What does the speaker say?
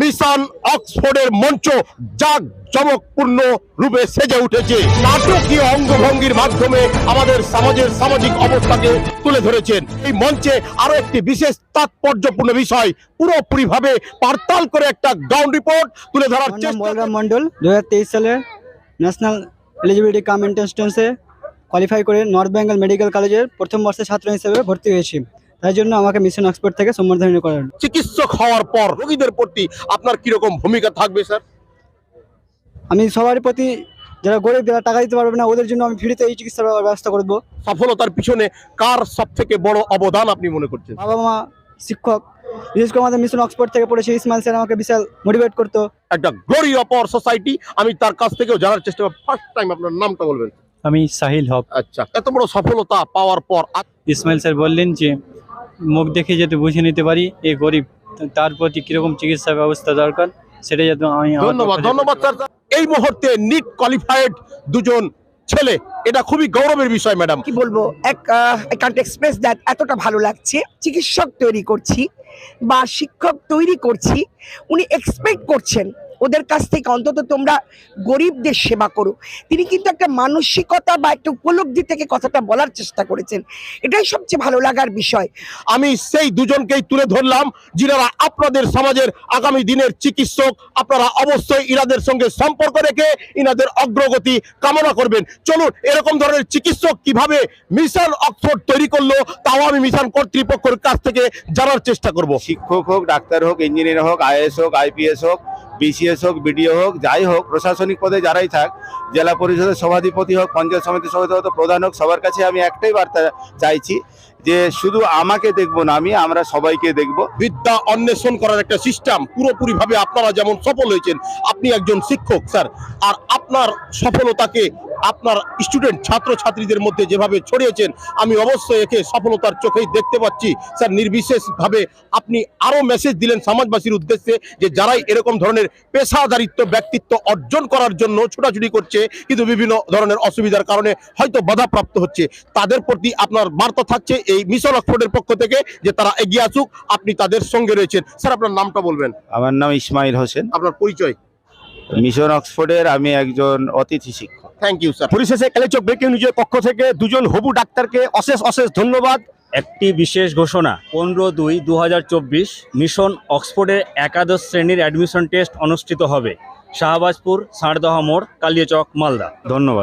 Mission অক্সফোর্ডের মঞ্চ জাঁকজমকপূর্ণ রূপে সেজে উঠেছে। নাটকীয় অঙ্গভঙ্গির মাধ্যমে আমাদের সমাজের সামাজিক অবস্থাকে তুলে ধরেছেন। এই মঞ্চে আরো একটি বিশেষ তাৎপর্যপূর্ণ বিষয় পুরোপুরিভাবে পাড়তাল করে একটা গ্রাউন্ড রিপোর্ট তুলে ধরার চেষ্টা। বলরাম মন্ডল 2023 সালে ন্যাশনাল এলিজিবিলিটি কাম এন্ট্রান্সে কোয়ালিফাই করে নর্থ বেঙ্গল মেডিকেল কলেজের প্রথম বর্ষের ছাত্র হিসেবে ভর্তি হয়েছি। তাই জন্য আমাকে মিশন অক্সফোর্ড থেকে সম্মানিত করা হলো। চিকিৎসক হওয়ার পর রোগীদের প্রতি আপনার কিরকম ভূমিকা থাকবে স্যার? আমি সবার প্রতি যারা গরিব, যারা টাকা দিতে পারবে না, ওদের জন্য আমি ফ্রিতে এই চিকিৎসার ব্যবস্থা করব। সফলতার পিছনে কার সব থেকে বড় অবদান আপনি মনে করছেন? বাবা মা, শিক্ষক, বিশেষ করে আমাদের মিশন অক্সফোর্ড থেকে পড়েছে ইসমাইল স্যার আমাকে বিশাল মোটিভেট করতো। একটা গ্লোরি অফ আওয়ার সোসাইটি, আমি তার কাছ থেকেও জানার চেষ্টা করব। ফার্স্ট টাইম আপনার নামটা বলবেন। আমি সাহিল হক। আচ্ছা, এত বড় সফলতা পাওয়ার পর ইসমাইল স্যার বললেন যে মুখ দেখে যাতে বুঝে নিতে পারি এ গরিব, তার প্রতি কিরকম চিকিৎসা ব্যবস্থা দরকার সেটা যাতে আমি। ধন্যবাদ স্যার। এই মুহূর্তে নিট কোয়ালিফাইড দুজন ছেলে, এটা খুবই গৌরবের বিষয় ম্যাডাম। কি বলবো, আই কান্ট এক্সপ্রেস দ্যাট। এতটা ভালো লাগছে। চিকিৎসক তৈরি করছি বা শিক্ষক তৈরি করছি, উনি এক্সপেক্ট করছেন ওদের কাছ থেকে অন্তত তোমরা গরিবদের সেবা করো। তিনি কিন্তু একটা মানসিকতা বা একটা উপলব্ধি থেকে কথাটা বলার চেষ্টা করেছেন। এটাই সবচেয়ে ভালো লাগার বিষয়। আমি সেই দুজনকেই তুলে ধরলাম যিনারা আপনাদের সমাজের আগামী দিনের চিকিৎসক। আপনারা অবশ্যই ইনাদের সঙ্গে সম্পর্ক রেখে ইনাদের অগ্রগতি কামনা করবেন। চলুন, এরকম ধরনের চিকিৎসক কিভাবে মিশন অক্সফোর্ড তৈরি করলো তাও আমি মিশন কর্তৃপক্ষের কাছ থেকে জানার চেষ্টা করব। শিক্ষক হোক, ডাক্তার হোক, ইঞ্জিনিয়ার হোক, আইএএস হোক, আইপিএস হোক, বিসিএস হোক, বিডিও হোক, যাই হোক, প্রশাসনিক পদে যারাই থাক, জেলা পরিষদের সভাধিপতি হোক, পঞ্চায়েত সমিতির সভাধিপতি প্রধান হোক, সবার কাছে আমি একটাই বার্তা চাইছি যে শুধু আমাকে দেখবো না, আমরা সবাইকে দেখব। বিদ্যা অন্বেষণ করার একটা সিস্টেম পুরোপুরিভাবে আপনারা যেমন সফল হয়েছেন, আপনি একজন শিক্ষক স্যার, আর আপনার সফলতাকে আপনার স্টুডেন্ট ছাত্রছাত্রীদের মধ্যে যেভাবে ছড়িয়েছেন, আমি অবশ্যই একে সফলতার চোখেই দেখতে পাচ্ছি স্যার। নির্বিশেষভাবে আপনি আরো মেসেজ দিলেন সমাজবাসীর উদ্দেশ্যে যে যারাই এরকম ধরনের পেশাদারিত্ব ব্যক্তিত্ব অর্জন করার জন্য ছোটাছুটি করছে কিন্তু বিভিন্ন ধরনের অসুবিধার কারণে হয়তো বাধাপ্রাপ্ত হচ্ছে, তাদের প্রতি আপনার বার্তা থাকছে এই মিশন অক্সফোর্ডের পক্ষ থেকে যে তারা এগিয়ে আসুক, আপনি তাদের সঙ্গে রয়েছেন। স্যার, আপনার নামটা বলবেন। আমার নাম ইসমাইল হোসেন। আপনার পরিচয়? মিশন অক্সফোর্ডের আমি একজন অতিথি শিক্ষক। Thank you sir. পরিশেষে কালেচক ব্রেকিং নিউজের পক্ষ থেকে দুজন হবু ডাক্তারকে অশেষ ধন্যবাদ। একটি বিশেষ ঘোষণা, 15/2/2024 মিশন অক্সফোর্ডে একাদশ শ্রেণীর অ্যাডমিশন টেস্ট অনুষ্ঠিত হবে। শাহবাজপুর, সাঁড়দহ মোড়, কালিয়াচক, মালদা। ধন্যবাদ।